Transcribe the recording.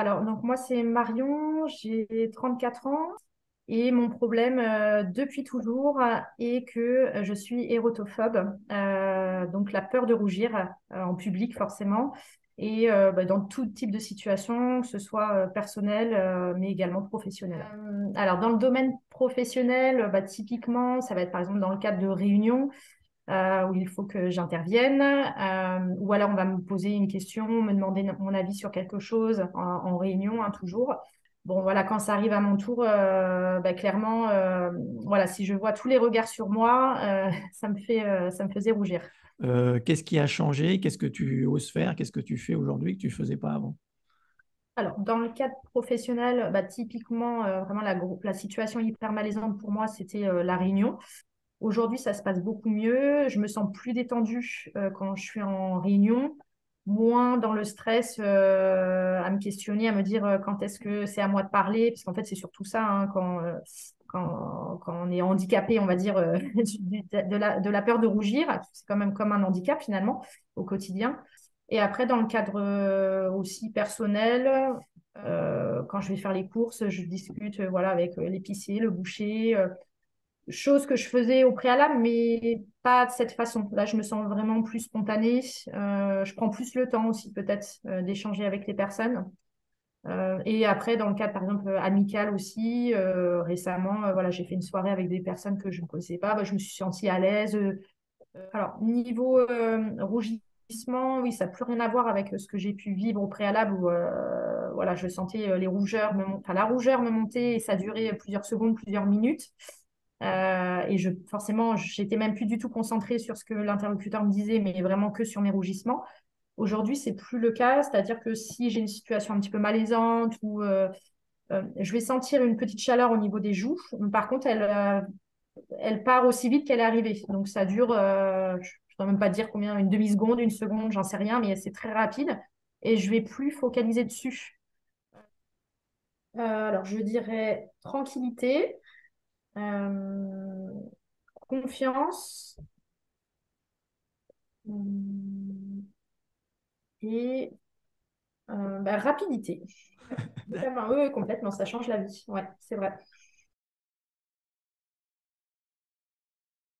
Alors, donc moi, c'est Marion, j'ai 34 ans et mon problème depuis toujours est que je suis érotophobe, donc la peur de rougir en public forcément et dans tout type de situation, que ce soit personnel mais également professionnel. Alors, dans le domaine professionnel, typiquement, ça va être par exemple dans le cadre de réunions où il faut que j'intervienne, ou alors on va me poser une question, me demander mon avis sur quelque chose en réunion, hein, toujours. Bon, voilà, quand ça arrive à mon tour, clairement, voilà, si je vois tous les regards sur moi, ça me faisait rougir. Qu'est-ce qui a changé? Qu'est-ce que tu oses faire? Qu'est-ce que tu fais aujourd'hui que tu ne faisais pas avant? Alors, dans le cadre professionnel, typiquement, vraiment la situation hyper malaisante pour moi, c'était la réunion. Aujourd'hui, ça se passe beaucoup mieux. Je me sens plus détendue quand je suis en réunion, moins dans le stress à me questionner, à me dire quand est-ce que c'est à moi de parler, parce qu'en fait, c'est surtout ça hein, quand on est handicapé, on va dire, de la peur de rougir. C'est quand même comme un handicap finalement au quotidien. Et après, dans le cadre aussi personnel, quand je vais faire les courses, je discute voilà, avec l'épicier, le boucher. Chose que je faisais au préalable, mais pas de cette façon. Là, je me sens vraiment plus spontanée. Je prends plus le temps aussi, peut-être, d'échanger avec les personnes. Et après, dans le cadre, par exemple, amical aussi, récemment, voilà, j'ai fait une soirée avec des personnes que je ne connaissais pas. Je me suis sentie à l'aise. Alors, niveau rougissement, oui, ça n'a plus rien à voir avec ce que j'ai pu vivre au préalable où voilà, je sentais les rougeurs enfin, la rougeur me monter et ça durait plusieurs secondes, plusieurs minutes. Forcément, j'étais même plus du tout concentrée sur ce que l'interlocuteur me disait, mais vraiment que sur mes rougissements. Aujourd'hui, c'est plus le cas, c'est-à-dire que si j'ai une situation un petit peu malaisante ou je vais sentir une petite chaleur au niveau des joues, par contre, elle part aussi vite qu'elle est arrivée. Donc, ça dure, je ne dois même pas dire combien, une demi-seconde, une seconde, j'en sais rien, mais c'est très rapide et je vais plus focaliser dessus. Alors, je dirais tranquillité, euh, confiance. Et rapidité. Totalement, oui, oui, complètement, ça change la vie. Ouais, c'est vrai.